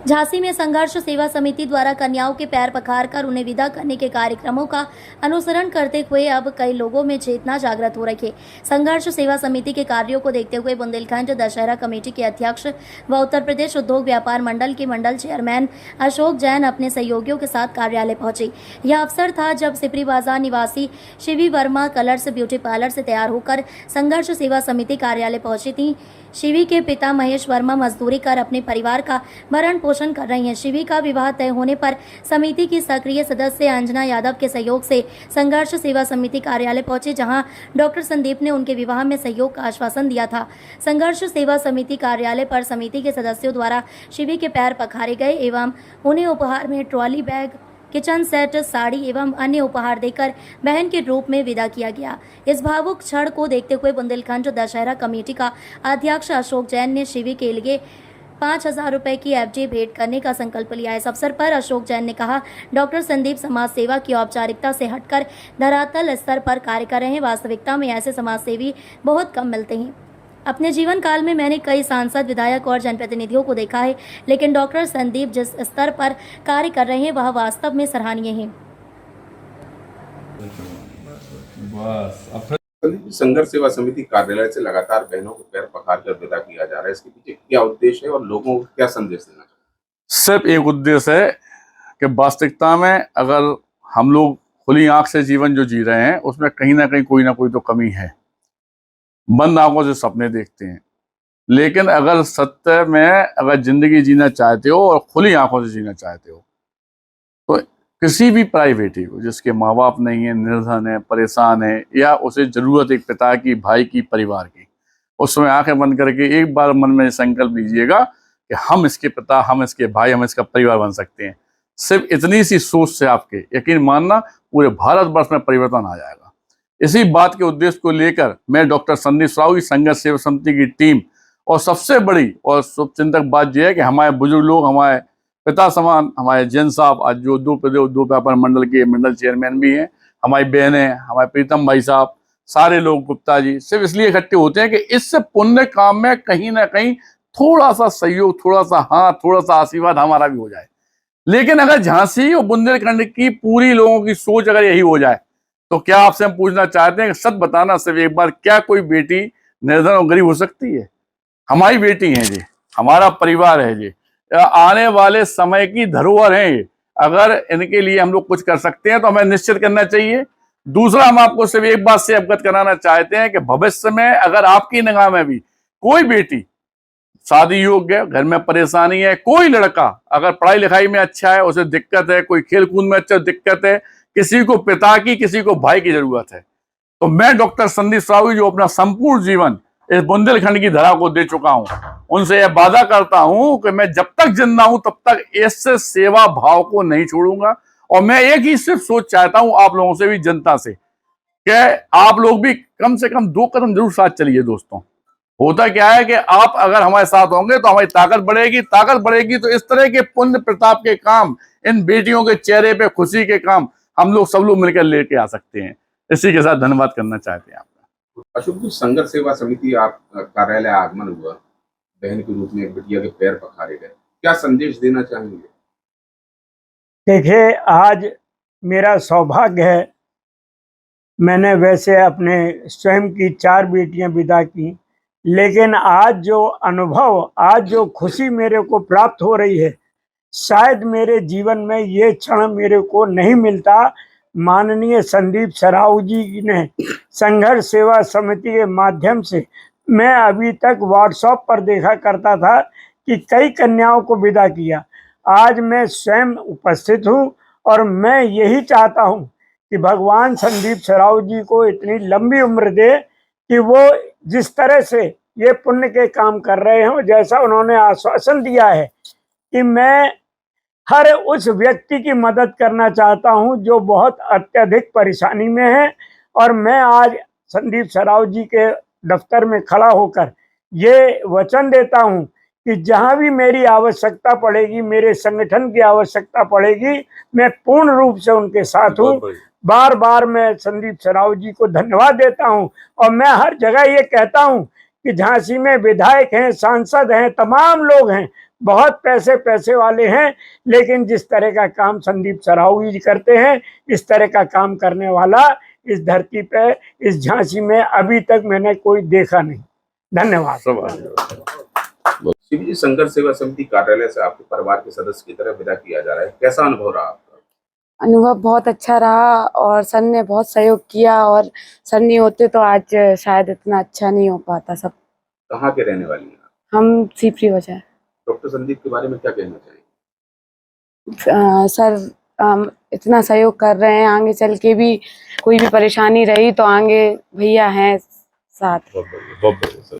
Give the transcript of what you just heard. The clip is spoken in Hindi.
झांसी में संघर्ष सेवा समिति द्वारा कन्याओं के पैर पखारकर उन्हें विदा करने के कार्यक्रमों का अनुसरण करते हुए अब कई लोगों में चेतना जागृत हो रही है। संघर्ष सेवा समिति के कार्यों को देखते हुए बुंदेलखंड दशहरा कमेटी के अध्यक्ष व उत्तर प्रदेश उद्योग व्यापार मंडल के मंडल चेयरमैन अशोक जैन अपने सहयोगियों के साथ कार्यालय पहुंचे। यह अवसर था जब सिपरी बाजार निवासी Shivi Verma colours beauty parlour से तैयार होकर संघर्ष सेवा समिति कार्यालय पहुंची थी। शिवी के पिता महेश वर्मा मजदूरी कर अपने परिवार का भरण पोषण कर रही हैं। शिवी का विवाह तय होने पर समिति की सक्रिय सदस्य अंजना यादव के सहयोग से संघर्ष सेवा समिति कार्यालय पहुंचे, जहां डॉक्टर संदीप ने उनके विवाह में सहयोग का आश्वासन दिया था। संघर्ष सेवा समिति कार्यालय पर समिति के सदस्यों द्वारा शिवी के पैर पखारे गए एवं उन्हें उपहार में trolley bag, kitchen set, sari एवं अन्य उपहार देकर बहन के रूप में विदा किया गया। इस भावुक क्षण को देखते हुए बुंदेलखंड दशहरा कमेटी का अध्यक्ष अशोक जैन ने शिवी के लिए 5,000 रुपए की एफडी भेंट करने का संकल्प लिया। इस अवसर पर अशोक जैन ने कहा, डॉक्टर संदीप समाज सेवा की औपचारिकता से हटकर धरातल स्तर पर कार्य कर रहे हैं। वास्तविकता में ऐसे समाज सेवी बहुत कम मिलते हैं। अपने जीवन काल में मैंने कई सांसद, विधायक और जनप्रतिनिधियों को देखा है, लेकिन डॉक्टर संदीप जिस स्तर पर कार्य कर रहे हैं वह वास्तव में सराहनीय है। संघर्ष सेवा समिति कार्यालय से लगातार बहनों के पैर पखार कर विदा किया जा रहा है, इसके पीछे क्या उद्देश्य है और लोगों को क्या संदेश देना चाहिए? सिर्फ एक उद्देश्य है कि वास्तविकता में अगर हम लोग खुली आंख से जीवन जो जी रहे हैं उसमें कहीं ना कहीं कोई ना कोई तो कमी है। बंद आंखों से सपने देखते हैं, लेकिन अगर सत्य में अगर जिंदगी जीना चाहते हो और खुली आंखों से जीना चाहते हो तो किसी भी प्राइवेटी को जिसके माँ बाप नहीं है, निर्धन है, परेशान है, या उसे जरूरत एक पिता की, भाई की, परिवार की, उसमें आंखें बंद करके एक बार मन में संकल्प लीजिएगा कि हम इसके पिता, हम इसके भाई, हम इसका परिवार बन सकते हैं। सिर्फ इतनी सी सोच से आपके यकीन मानना पूरे भारतवर्ष में परिवर्तन आ जाएगा। इसी बात के उद्देश्य को लेकर मैं डॉक्टर संदीप साहू की संघर्ष सेवा समिति की टीम और सबसे बड़ी और शुभचिंतक बात यह है कि हमारे बुजुर्ग लोग, हमारे पिता समान हमारे जैन साहब आज जो दो व्यापार मंडल के मंडल चेयरमैन भी हैं, हमारी बहनें, हमारे प्रीतम भाई साहब, सारे लोग, गुप्ता जी, सिर्फ इसलिए इकट्ठे होते हैं कि इससे पुण्य काम में कहीं ना कहीं थोड़ा सा सहयोग, थोड़ा सा हाथ, थोड़ा सा आशीर्वाद हमारा भी हो जाए। लेकिन अगर झांसी और बुंदेलखंड की पूरी लोगों की सोच अगर यही हो जाए तो क्या आपसे हम पूछना चाहते हैं कि सच बताना सिर्फ एक बार, क्या कोई बेटी निर्धन और गरीब हो सकती है? हमारी बेटी है जी, हमारा परिवार है जी, आने वाले समय की धरोहर है ये। अगर इनके लिए हम लोग कुछ कर सकते हैं तो हमें निश्चित करना चाहिए। दूसरा, हम आपको सिर्फ एक बात से अवगत कराना चाहते हैं कि भविष्य में अगर आपकी निगाह में भी कोई बेटी शादी योग्य, घर में परेशानी है, कोई लड़का अगर पढ़ाई लिखाई में अच्छा है, उसे दिक्कत है, कोई खेल कूद में अच्छा दिक्कत है, किसी को पिता की, किसी को भाई की जरूरत है, तो मैं डॉक्टर संदीप साहू जो अपना संपूर्ण जीवन इस बुंदेलखंड की धरा को दे चुका हूं, उनसे यह वादा करता हूं कि मैं जब तक जिंदा हूं तब तक इस सेवा भाव को नहीं छोड़ूंगा। और मैं एक ही सिर्फ सोच चाहता हूं आप लोगों से भी, जनता से, कि आप लोग भी कम से कम 2 कदम जरूर साथ चलिए। दोस्तों, होता क्या है कि आप अगर हमारे साथ होंगे तो हमारी ताकत बढ़ेगी तो इस तरह के पुण्य प्रताप के काम, इन बेटियों के चेहरे पे खुशी के काम हम लोग सब लोग मिलकर लेके आ सकते हैं। इसी के साथ धन्यवाद करना चाहते हैं आपका। अशोक जी, संघर्ष सेवा समिति आप कार्यालय आगमन हुआ, बहन के रूप में एक बिटिया के पैर पखारे गए, क्या संदेश देना चाहेंगे? देखिए, आज मेरा सौभाग्य है, मैंने वैसे अपने स्वयं की 4 बेटियां विदा की, लेकिन आज जो अनुभव, आज जो खुशी मेरे को प्राप्त हो रही है, शायद मेरे जीवन में ये क्षण मेरे को नहीं मिलता। माननीय संदीप सराऊ जी ने संघर्ष सेवा समिति के माध्यम से, मैं अभी तक व्हाट्सएप पर देखा करता था कि कई कन्याओं को विदा किया। आज मैं स्वयं उपस्थित हूँ और मैं यही चाहता हूँ कि भगवान संदीप सराऊ जी को इतनी लंबी उम्र दे कि वो जिस तरह से ये पुण्य के काम कर रहे हो, जैसा उन्होंने आश्वासन दिया है कि मैं हर उस व्यक्ति की मदद करना चाहता हूं जो बहुत अत्यधिक परेशानी में है। और मैं आज संदीप सराऊ जी के दफ्तर में खड़ा होकर ये वचन देता हूं कि जहां भी मेरी आवश्यकता पड़ेगी, मेरे संगठन की आवश्यकता पड़ेगी, मैं पूर्ण रूप से उनके साथ हूं। बार बार मैं संदीप सराऊ जी को धन्यवाद देता हूं और मैं हर जगह ये कहता हूं कि झांसी में विधायक हैं, सांसद हैं, तमाम लोग हैं, बहुत पैसे वाले हैं, लेकिन जिस तरह का काम संदीप सराहू जी करते हैं, इस तरह का काम करने वाला इस धरती पे, इस झांसी में अभी तक मैंने कोई देखा नहीं। धन्यवाद। शिव जी, संघर्ष सेवा समिति कार्यालय से आपके परिवार के सदस्य की तरह विदा किया जा रहा है, कैसा अनुभव रहा आपका? अनुभव बहुत अच्छा रहा और सर ने बहुत सहयोग किया, और सर नहीं होते तो आज शायद इतना अच्छा नहीं हो पाता सब। कहाँ के रहने वाली हैं आप? हम सीपरी हो जाए। डॉक्टर संदीप के बारे में क्या कहना चाहिए? सर इतना सहयोग कर रहे हैं, आगे चल के भी कोई भी परेशानी रही तो आगे भैया हैं साथ। बहुत बढ़िया, बहुत बढ़िया सर।